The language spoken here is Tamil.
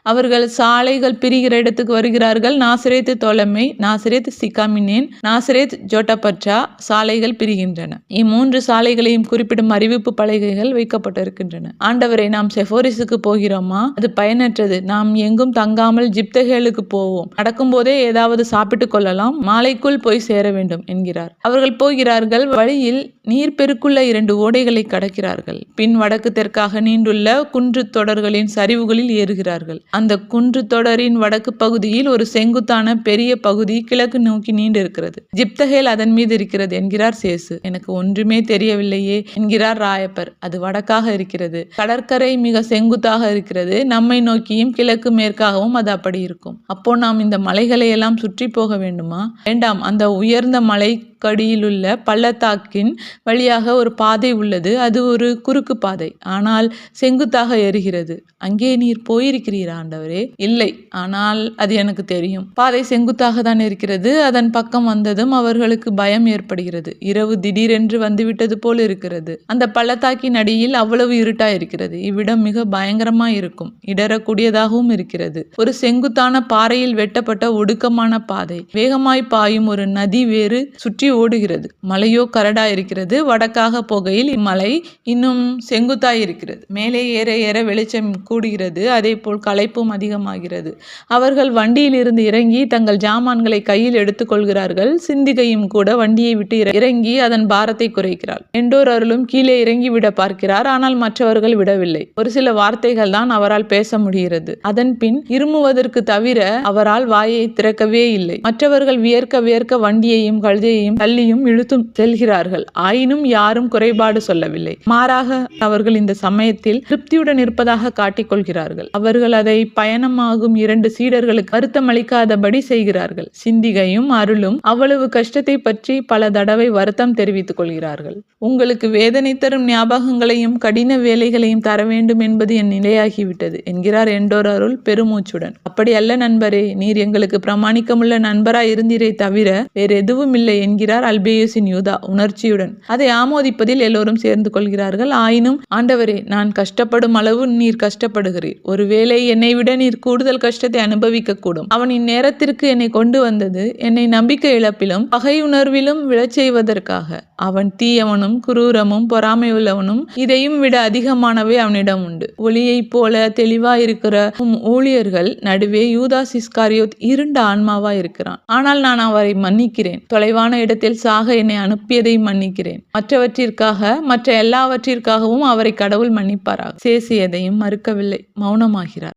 அவர்கள் சாலைகள் பிரிகிற இடத்துக்கு வருகிறார்கள். நாசரேத் தொலமை, நாசரேத் சிகாமினேன், நாசரேத் ஜோட்டபற்றா சாலைகள் பிரிகின்றன. இம்மூன்று சாலைகளையும் குறிப்பிடும் அறிவிப்பு பலகைகள் வைக்கப்பட்டிருக்கின்றன. ஆண்டவரே, நாம் செபோரிஸுக்கு போகிறோமா? அது பயனற்றது. நாம் எங்கும் தங்காமல் ஜிப்தகேலுக்கு போவோம். நடக்கும்போதே ஏதாவது சாப்பிட்டு கொள்ளலாம். மாலைக்குள் போய் சேர வேண்டும் என்கிறார். அவர்கள் போகிறார்கள். வழியில் நீர்ப்பெருக்குள்ள 2 ஓடைகளை கடக்கிறார்கள். பின் வடக்கு தெற்காக நீண்டுள்ள குன்று தொடர்களின் சரிவுகளில் ஏறுகிறார்கள். அந்த குன்று தொடரின் வடக்கு பகுதியில் ஒரு செங்குத்தான பெரிய பகுதி கிழக்கு நோக்கி நீண்டிருக்கிறது. ஜிப்தகேல் அதன் மீது இருக்கிறது என்கிறார் சேசு. எனக்கு ஒன்றுமே தெரியவில்லையே என்கிறார் ராயப்பர். அது வடக்காக இருக்கிறது. கடற்கரை மிக செங்குத்தாக இருக்கிறது. நம்மை நோக்கியும் கிழக்கு மேற்காகவும் அது அப்படி இருக்கும். அப்போ நாம் இந்த மலைகளை எல்லாம் சுற்றி போக வேண்டுமா? வேண்டாம். அந்த உயர்ந்த மலைக்கடியிலுள்ள பள்ளத்தாக்கின் வழியாக ஒரு பாதை உள்ளது. அது ஒரு குறுக்கு பாதை, ஆனால் செங்குத்தாக ஏறுகிறது. அங்கே நீர் போயிருக்கிறீரா ஆண்டவரே? இல்லை, ஆனால் அது எனக்கு தெரியும். பாதை செங்குத்தாக தான் இருக்கிறது. அதன் பக்கம் வந்ததும் அவர்களுக்கு பயம் ஏற்படுகிறது. இரவு திடீரென்று வந்துவிட்டது போல் இருக்கிறது. அந்த பள்ளத்தாக்கின் அடியில் அவ்வளவு இருட்டா இருக்கிறது. இவ்விடம் மிக பயங்கரமா இருக்கும். இடரக்கூடியதாகவும் இருக்கிறது. ஒரு செங்குத்தான பாறையில் வெட்டப்பட்ட ஒடுக்கமான பாதை. வேகமாய் பாயும் ஒரு நதி வேறு சுற்றி ஓடுகிறது. மலையோ கரடா இருக்கிறது. வடக்காக போகையில் இம்மலை இன்னும் செங்குத்தாய் இருக்கிறது. மேலே ஏற ஏற வெளிச்சம் கூடுகிறது. அதே போல் களைப்பும் அதிகமாகிறது. அவர்கள் வண்டியில் இருந்து இறங்கி தங்கள் ஜாமான்களை கையில் எடுத்துக் கொள்கிறார்கள். சிந்திகையும் கூட வண்டியை விட்டு இறங்கி அதன் பாரத்தை குறைக்கிறாள். எண்டோர் அருளும் கீழே இறங்கி விட பார்க்கிறார். ஆனால் மற்றவர்கள் விடவில்லை. ஒரு சில வார்த்தைகள் தான் அவரால் பேச முடிகிறது. அதன் பின் இருமுவதற்கு தவிர அவரால் வாயை திறக்கவே இல்லை. மற்றவர்கள் வியர்க்க வியர்க்க வண்டியையும் கழுதையையும் தள்ளியும் இழுத்தும் செல்கிறார்கள். ஆயினும் யாரும் குறைபாடு சொல்லவில்லை. மாறாக அவர்கள் இந்த சமயத்தில் திருப்தியுடன் இருப்பதாக காட்டிக்கொள்கிறார்கள். அவர்கள் அதை பயணமாகும் 2 சீடர்களுக்கு வருத்தம் அளிக்காதபடி செய்கிறார்கள். சிந்திகையும் அருளும் அவ்வளவு கஷ்டத்தை பற்றி பல தடவை வருத்தம் தெரிவித்துக் கொள்கிறார்கள். உங்களுக்கு வேதனை தரும் ஞாபகங்களையும் கடின வேலைகளையும் தர வேண்டும் என்பது என் நிலையாகிவிட்டது என்கிறார் எண்டோர் அருள் பெருமூச்சுடன். அப்படி அல்ல நண்பரே, நீர் எங்களுக்கு பிரமாணிக்கமுள்ள நண்பராய் இருந்தீரே தவிர வேறு எதுவும் இல்லை என்கிறார் அல்பேயுசின் யூதா உணர்ச்சியுடன். அதை ஆமோதிப்பதில் எல்லோரும் சேர்ந்து கொள்கிறார்கள். ஆயினும் ஆண்டவரே, நான் கஷ்டப்படும் அளவு நீர் கஷ்டப்படுகிறீர். ஒருவேளை என்னை விட நீர் கூடுதல் கஷ்டத்தை அனுபவிக்க கூடும். அவன் இந்நேரத்திற்கு என்னை கொண்டு வந்தது என்னை நம்பிக்கை இழப்பிலும் பகை உணர்விலும் விழச் செய்வதற்காக. அவன் தீயவனும் குரூரமும் பொறாமை உள்ளவனும் இதையும் விட அதிகமானவை அவனிடம் உண்டு. ஒளியைப் போல தெளிவாயிருக்கிற ஊழியர்கள் நடுவே யூதாஸ் இஸ்காரியோத் இருண்ட ஆன்மாவாய் இருக்கிறான். ஆனால் நான் அவரை மன்னிக்கிறேன். தொலைவான இடத்தில் சாக என்னை அனுப்பியதை மன்னிக்கிறேன். மற்றவற்றிற்காக, மற்ற எல்லாவற்றிற்காகவும் அவரை கடவுள் மன்னிப்பாராக. சேசு எதையும் மறுக்கவில்லை. மௌனமாகிறார்.